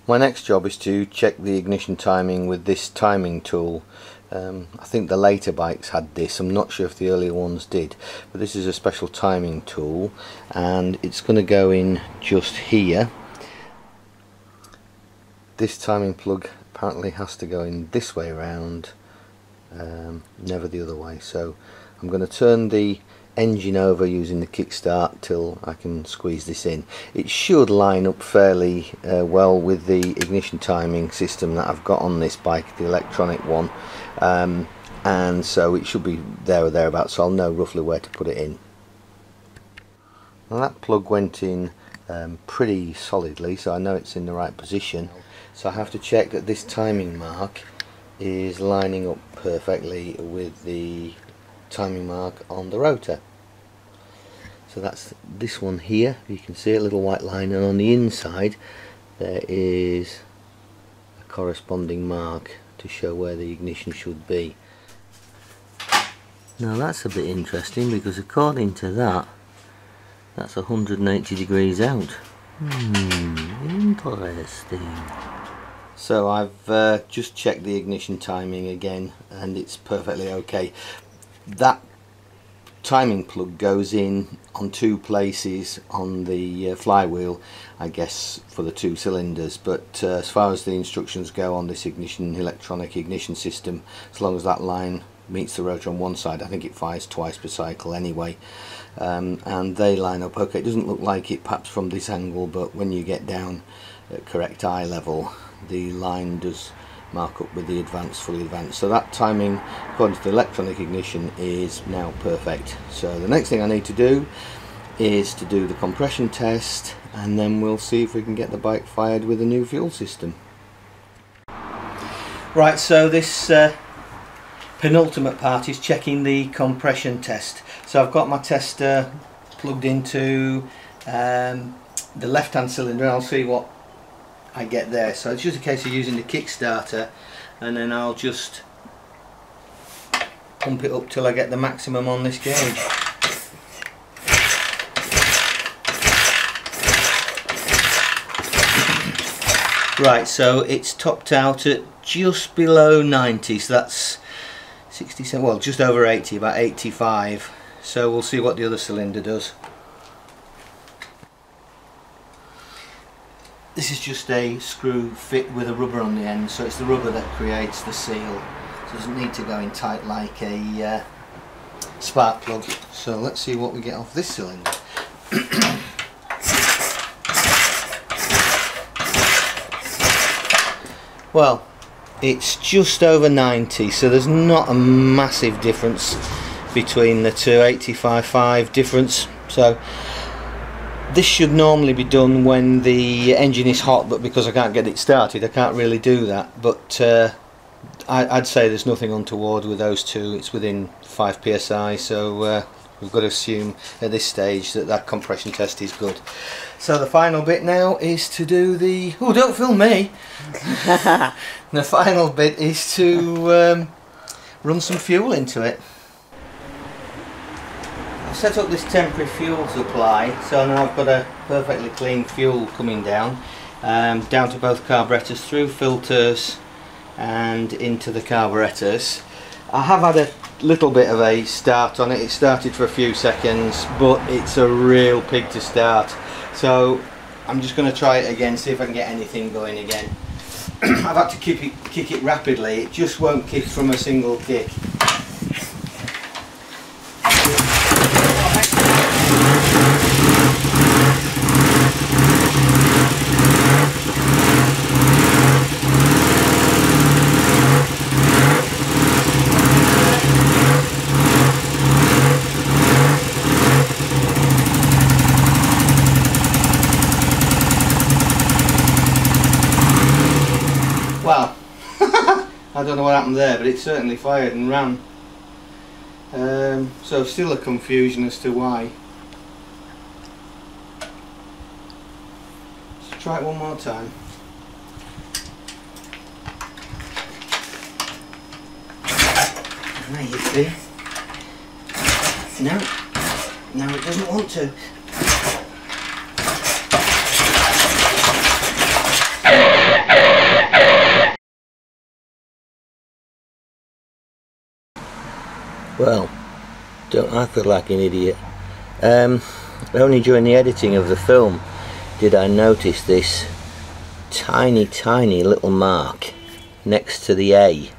My next job is to check the ignition timing with this timing tool. I think the later bikes had this, I'm not sure if the earlier ones did, but this is a special timing tool and it's going to go in just here. This timing plug apparently has to go in this way around, never the other way, so I'm going to turn the engine over using the kickstart till I can squeeze this in. It should line up fairly well with the ignition timing system that I've got on this bike, the electronic one, and so it should be there or thereabouts, so I'll know roughly where to put it in. Now that plug went in pretty solidly, so I know it's in the right position, so I have to check that this timing mark is lining up perfectly with the timing mark on the rotor. So that's this one here, you can see a little white line, and on the inside there is a corresponding mark to show where the ignition should be. Now that's a bit interesting because according to that, that's 180 degrees out. Interesting. So I've just checked the ignition timing again and it's perfectly okay. That timing plug goes in on two places on the flywheel, I guess for the 2 cylinders, but as far as the instructions go on this electronic ignition system, as long as that line meets the rotor on one side, I think it fires twice per cycle anyway, and they line up okay. It doesn't look like it perhaps from this angle, but when you get down at correct eye level the line does mark up with the fully advanced. So that timing according to the electronic ignition is now perfect. So the next thing I need to do is to do the compression test, and then we'll see if we can get the bike fired with a new fuel system. Right, so this penultimate part is checking the compression test. So I've got my tester plugged into the left hand cylinder, and I'll see what I get there. So it's just a case of using the Kickstarter, and then I'll just pump it up till I get the maximum on this gauge. Right, so it's topped out at just below 90, so that's 67, well just over 80, about 85. So we'll see what the other cylinder does. This is just a screw fit with a rubber on the end, so it's the rubber that creates the seal. So it doesn't need to go in tight like a spark plug. So let's see what we get off this cylinder. Well, it's just over 90, so there's not a massive difference between the two, 85.5 difference. So this should normally be done when the engine is hot, but because I can't get it started I can't really do that. But I'd say there's nothing untoward with those two. It's within 5 psi, so we've got to assume at this stage that that compression test is good. So the final bit now is to do the... oh, don't film me! The final bit is to run some fuel into it. I've set up this temporary fuel supply, so now I've got a perfectly clean fuel coming down, down to both carburetors, through filters and into the carburetors. I have had a little bit of a start on it. It started for a few seconds, but it's a real pig to start. So I'm just going to try it again, see if I can get anything going again. I've had to kick it rapidly. It just won't kick from a single kick. Well, I don't know what happened there, but it certainly fired and ran. So still a confusion as to why. Let's try it one more time. There you see. No, it doesn't want to. Well, don't I feel like an idiot. Only during the editing of the film did I notice this tiny little mark next to the A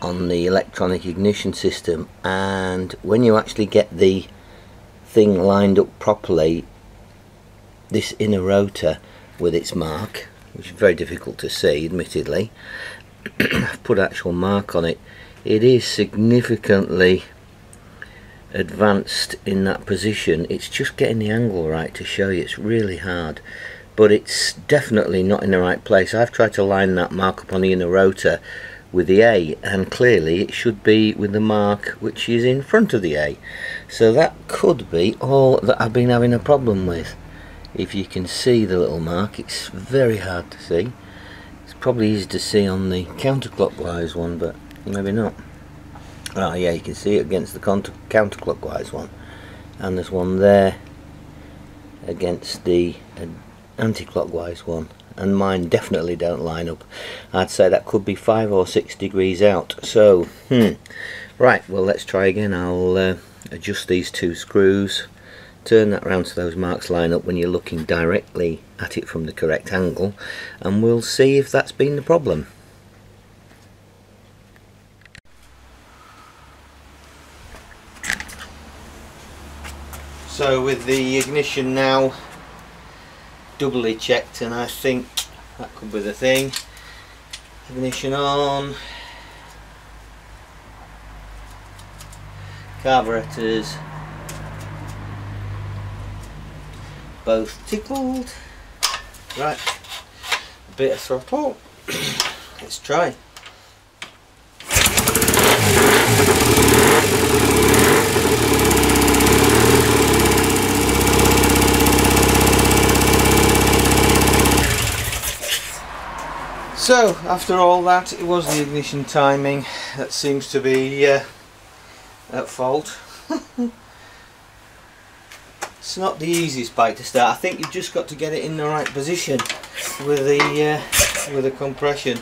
on the electronic ignition system, and when you actually get the thing lined up properly, this inner rotor with its mark, which is very difficult to see admittedly, I've put actual mark on it, it is significantly advanced in that position. It's just getting the angle right to show you. It's really hard, but it's definitely not in the right place. I've tried to line that mark up on the inner rotor with the A, and clearly it should be with the mark which is in front of the A. So that could be all that I've been having a problem with. If you can see the little mark, it's very hard to see. It's probably easy to see on the counterclockwise one, but maybe not. Oh yeah, you can see it against the counterclockwise one, and there's one there against the anti-clockwise one, and mine definitely don't line up. I'd say that could be 5 or 6 degrees out. So right, well, let's try again. I'll adjust these 2 screws, turn that round so those marks line up when you're looking directly at it from the correct angle, and we'll see if that's been the problem. So with the ignition now doubly checked, and I think that could be the thing. Ignition on, carburetors both tickled. Right, a bit of throttle. Let's try. So after all that, it was the ignition timing that seems to be at fault. It's not the easiest bike to start. I think you've just got to get it in the right position with the compression.